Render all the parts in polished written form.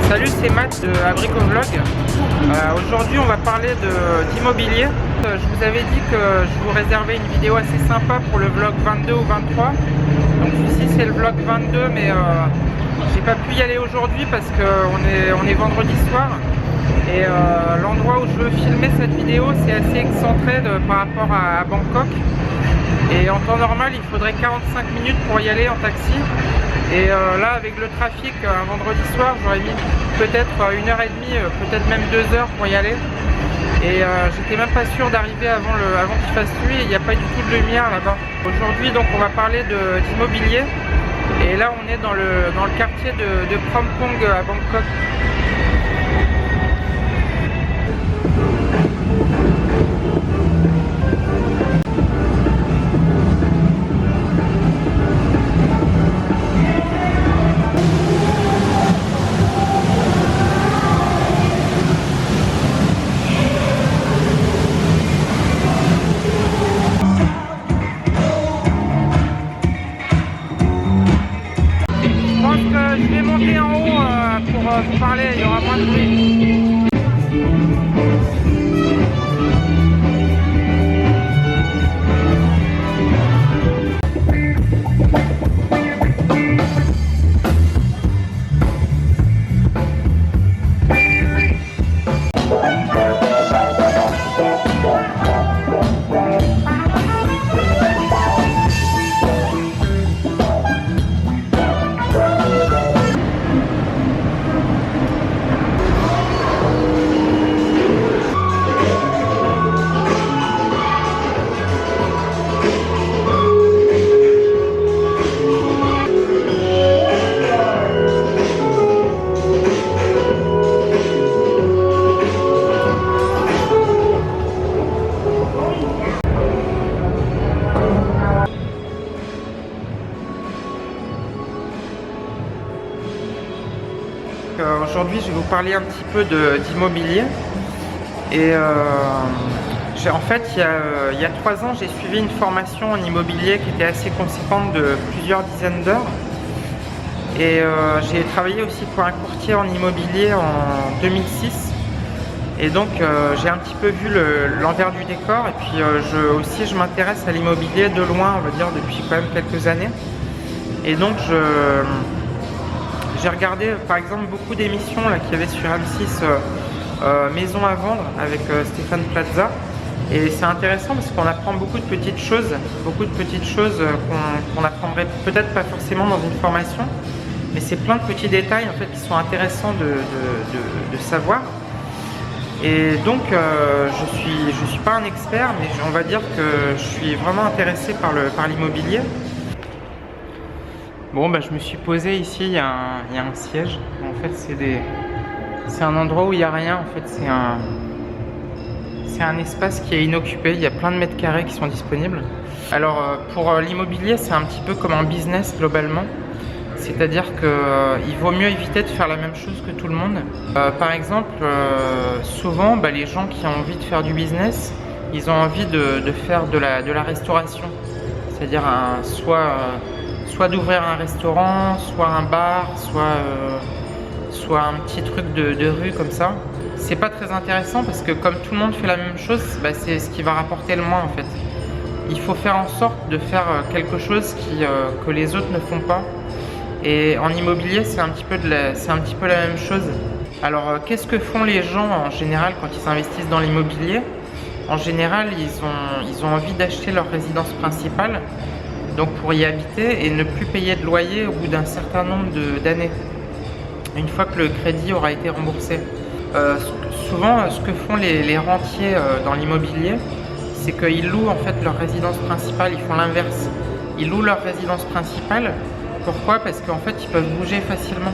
Salut, c'est Matt de Abrico-Vlog. Aujourd'hui, on va parler d'immobilier. Je vous avais dit que je vous réservais une vidéo assez sympa pour le vlog 22 ou 23. Donc ici, c'est le vlog 22, mais j'ai pas pu y aller aujourd'hui parce qu'on est vendredi soir. Et l'endroit où je veux filmer cette vidéo, c'est assez excentré par rapport à Bangkok. Et en temps normal, il faudrait 45 minutes pour y aller en taxi. Et là, avec le trafic, un vendredi soir, j'aurais mis peut-être 1h30, peut-être même 2 heures pour y aller. Et j'étais même pas sûr d'arriver avant qu'il fasse nuit, et il n'y a pas du tout de lumière là-bas. Aujourd'hui, donc, on va parler d'immobilier. Et là, on est dans le quartier de Phrom Phong à Bangkok. Je vais monter en haut pour vous parler, il y aura moins de bruit. Aujourd'hui, je vais vous parler un petit peu d'immobilier. Et en fait, il y a 3 ans, j'ai suivi une formation en immobilier qui était assez conséquente de plusieurs dizaines d'heures. Et j'ai travaillé aussi pour un courtier en immobilier en 2006. Et donc, j'ai un petit peu vu l'envers du décor. Et puis, je m'intéresse à l'immobilier de loin, on va dire, depuis quand même quelques années. Et donc, j'ai regardé par exemple beaucoup d'émissions qu'il y avait sur M6, Maison à vendre avec Stéphane Plaza. Et c'est intéressant parce qu'on apprend beaucoup de petites choses qu'on n'apprendrait peut-être pas forcément dans une formation. Mais c'est plein de petits détails en fait qui sont intéressants de savoir. Et donc je suis pas un expert, mais on va dire que je suis vraiment intéressé par l'immobilier. Bon, je me suis posé ici, il y a un siège. En fait, c'est un endroit où il n'y a rien. En fait, c'est un espace qui est inoccupé. Il y a plein de mètres carrés qui sont disponibles. Alors, pour l'immobilier, c'est un petit peu comme un business globalement. C'est-à-dire qu'il vaut mieux éviter de faire la même chose que tout le monde. Par exemple, souvent, les gens qui ont envie de faire du business, ils ont envie de faire de la restauration. C'est-à-dire soit d'ouvrir un restaurant, soit un bar, soit un petit truc de rue comme ça. C'est pas très intéressant parce que comme tout le monde fait la même chose, c'est ce qui va rapporter le moins en fait. Il faut faire en sorte de faire quelque chose que les autres ne font pas. Et en immobilier, c'est un petit peu la même chose. Alors, qu'est-ce que font les gens en général quand ils investissent dans l'immobilier? En général, ils ont envie d'acheter leur résidence principale, donc pour y habiter et ne plus payer de loyer au bout d'un certain nombre d'années, une fois que le crédit aura été remboursé. Souvent, ce que font les rentiers dans l'immobilier, c'est qu'ils louent en fait leur résidence principale, ils font l'inverse. Ils louent leur résidence principale. Pourquoi? Parce qu'en fait, ils peuvent bouger facilement.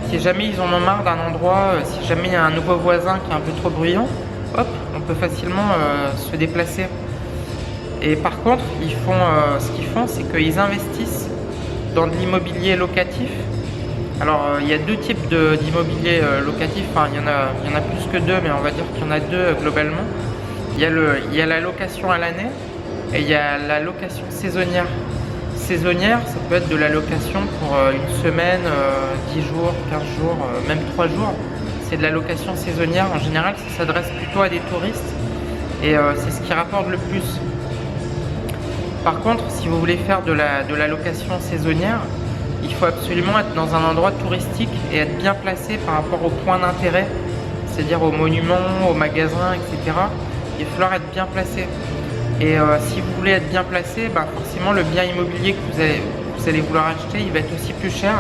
Si jamais ils en ont marre d'un endroit, si jamais il y a un nouveau voisin qui est un peu trop bruyant, hop, on peut facilement se déplacer. Et par contre, ce qu'ils font, c'est qu'ils investissent dans de l'immobilier locatif. Alors, il y a deux types d'immobilier locatif. Enfin, il y en a plus que deux, mais on va dire qu'il y en a deux globalement. Il y a la location à l'année et il y a la location saisonnière. Saisonnière, ça peut être de la location pour une semaine, 10 jours, 15 jours, même 3 jours. C'est de la location saisonnière. En général, ça s'adresse plutôt à des touristes et c'est ce qui rapporte le plus. Par contre, si vous voulez faire de la location saisonnière, il faut absolument être dans un endroit touristique et être bien placé par rapport aux points d'intérêt, c'est-à-dire aux monuments, aux magasins, etc. Il va falloir être bien placé. Et si vous voulez être bien placé, forcément le bien immobilier que vous allez vouloir acheter, il va être aussi plus cher.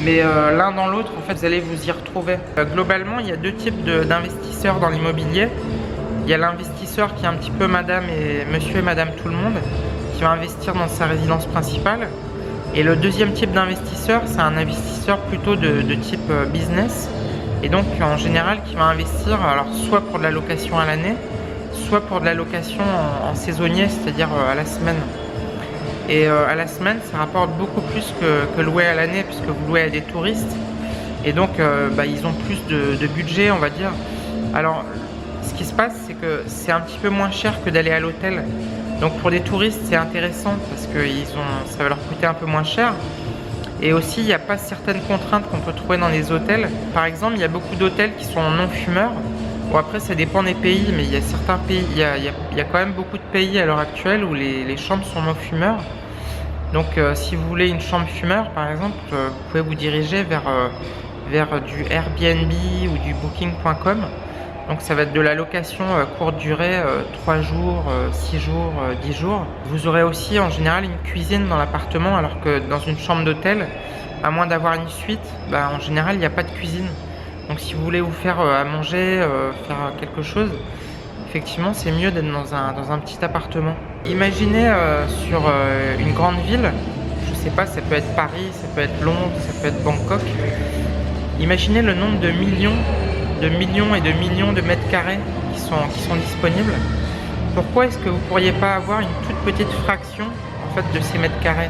Mais l'un dans l'autre, en fait, vous allez vous y retrouver. Globalement, il y a deux types d'investisseurs dans l'immobilier. Il y a l'investisseur qui est un petit peu madame et monsieur et madame tout le monde, qui va investir dans sa résidence principale. Et le deuxième type d'investisseur, c'est un investisseur plutôt de type business. Et donc, en général, qui va investir alors soit pour de la location à l'année, soit pour de la location en saisonnier, c'est-à-dire à la semaine. Et à la semaine, ça rapporte beaucoup plus que louer à l'année, puisque vous louez à des touristes. Et donc, ils ont plus de budget, on va dire. Alors, ce qui se passe, c'est que c'est un petit peu moins cher que d'aller à l'hôtel. Donc, pour des touristes, c'est intéressant, parce que ça va leur coûter un peu moins cher. Et aussi, il n'y a pas certaines contraintes qu'on peut trouver dans les hôtels. Par exemple, il y a beaucoup d'hôtels qui sont non-fumeurs. Bon, après, ça dépend des pays, mais il y a certains pays, il y a quand même beaucoup de pays à l'heure actuelle où les chambres sont non-fumeurs. Donc, si vous voulez une chambre fumeur, par exemple, vous pouvez vous diriger vers du Airbnb ou du Booking.com. Donc, ça va être de la location courte durée, 3 jours, 6 jours, 10 jours. Vous aurez aussi en général une cuisine dans l'appartement, alors que dans une chambre d'hôtel, à moins d'avoir une suite, en général, il n'y a pas de cuisine. Donc si vous voulez vous faire à manger, faire quelque chose, effectivement c'est mieux d'être dans un petit appartement. Imaginez sur une grande ville, je sais pas, ça peut être Paris, ça peut être Londres, ça peut être Bangkok. Imaginez le nombre de millions et de millions de mètres carrés qui sont disponibles. Pourquoi est-ce que vous ne pourriez pas avoir une toute petite fraction en fait, de ces mètres carrés?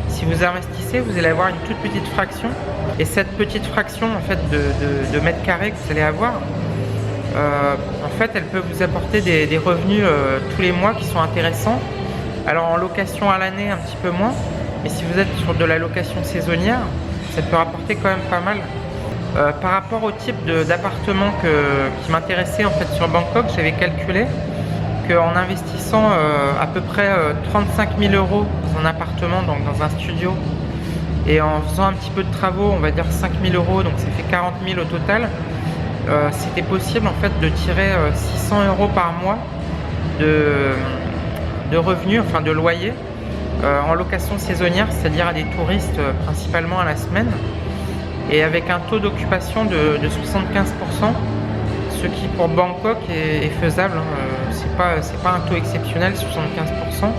Si vous investissez, vous allez avoir une toute petite fraction. Et cette petite fraction en fait, de mètres carrés que vous allez avoir, en fait, elle peut vous apporter des revenus tous les mois qui sont intéressants. Alors en location à l'année, un petit peu moins. Mais si vous êtes sur de la location saisonnière, ça peut rapporter quand même pas mal. Par rapport au type d'appartement qui m'intéressait en fait sur Bangkok, j'avais calculé qu'en investissant à peu près 35 000 € dans un appartement, donc dans un studio, et en faisant un petit peu de travaux, on va dire 5 000 €, donc ça fait 40 000 au total, c'était possible en fait de tirer 600 € par mois de revenus, enfin de loyer, en location saisonnière, c'est-à-dire à des touristes principalement à la semaine, et avec un taux d'occupation de 75%, ce qui pour Bangkok est faisable. C'est pas un taux exceptionnel, 75%,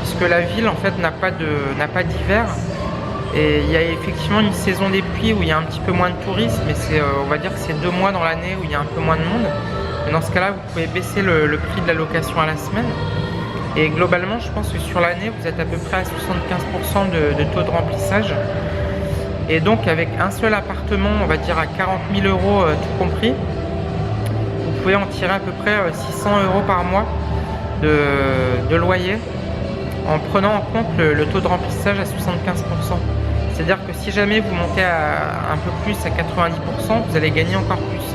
puisque la ville en fait n'a pas d'hiver, et il y a effectivement une saison des pluies où il y a un petit peu moins de touristes, mais on va dire que c'est 2 mois dans l'année où il y a un peu moins de monde. Et dans ce cas-là, vous pouvez baisser le prix de la location à la semaine. Et globalement, je pense que sur l'année, vous êtes à peu près à 75% de taux de remplissage. Et donc avec un seul appartement, on va dire à 40 000 € tout compris, vous pouvez en tirer à peu près 600 € par mois de loyer, en prenant en compte le taux de remplissage à 75%. C'est-à-dire que si jamais vous montez un peu plus à 90%, vous allez gagner encore plus.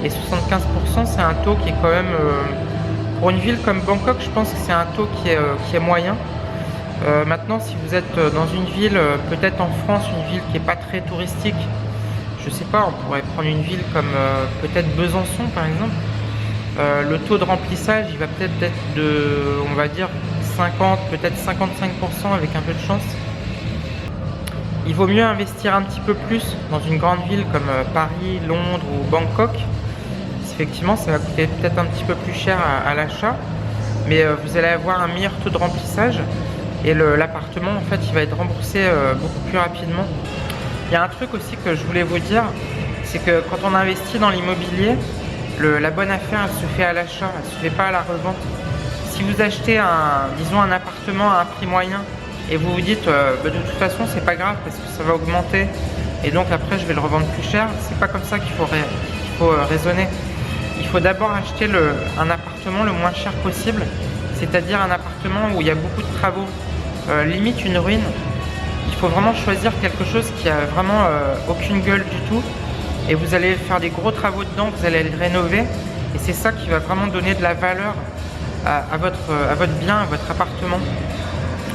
Et 75%, c'est un taux qui est quand même, pour une ville comme Bangkok, je pense que c'est un taux qui est moyen. Maintenant, si vous êtes dans une ville, peut-être en France, une ville qui n'est pas très touristique, je sais pas, on pourrait prendre une ville comme peut-être Besançon par exemple, le taux de remplissage il va peut-être être de, on va dire 50, peut-être 55% avec un peu de chance. Il vaut mieux investir un petit peu plus dans une grande ville comme Paris, Londres ou Bangkok. Effectivement, ça va coûter peut-être un petit peu plus cher à l'achat, mais vous allez avoir un meilleur taux de remplissage. Et l'appartement, en fait, il va être remboursé beaucoup plus rapidement. Il y a un truc aussi que je voulais vous dire, c'est que quand on investit dans l'immobilier, la bonne affaire, elle se fait à l'achat, elle se fait pas à la revente. Si vous achetez disons un appartement à un prix moyen et vous vous dites, de toute façon, c'est pas grave parce que ça va augmenter et donc après, je vais le revendre plus cher, c'est pas comme ça qu'il faut raisonner. Il faut d'abord acheter un appartement le moins cher possible, c'est-à-dire un appartement où il y a beaucoup de travaux limite une ruine. Il faut vraiment choisir quelque chose qui a vraiment aucune gueule du tout. Et vous allez faire des gros travaux dedans, vous allez le rénover. Et c'est ça qui va vraiment donner de la valeur à votre bien, à votre appartement.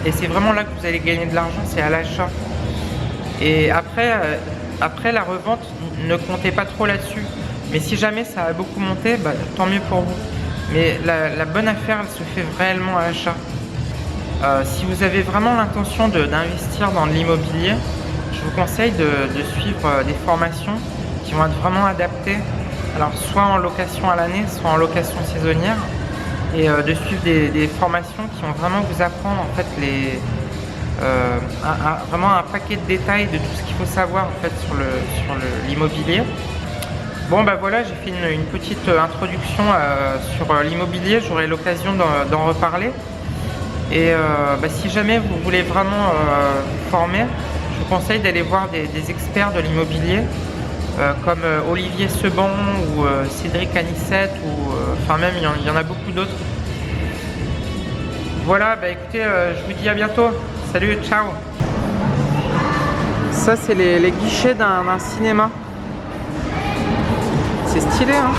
Et c'est vraiment là que vous allez gagner de l'argent, c'est à l'achat. Et après la revente, ne comptez pas trop là-dessus. Mais si jamais ça a beaucoup monté, bah, tant mieux pour vous. Mais la bonne affaire, elle se fait réellement à l'achat. Si vous avez vraiment l'intention d'investir dans de l'immobilier, je vous conseille de suivre des formations qui vont être vraiment adaptées. Alors soit en location à l'année, soit en location saisonnière. Et de suivre des formations qui vont vraiment vous apprendre en fait vraiment un paquet de détails de tout ce qu'il faut savoir en fait sur l'immobilier. Bon bah voilà, j'ai fait une petite introduction sur l'immobilier, j'aurai l'occasion d'en reparler. Et bah, si jamais vous voulez vraiment vous former, je vous conseille d'aller voir des experts de l'immobilier comme Olivier Seban ou Cédric Anissette ou enfin même il y en a beaucoup d'autres. Voilà, bah écoutez, je vous dis à bientôt. Salut, ciao. Ça c'est les guichets d'un cinéma. C'est stylé hein.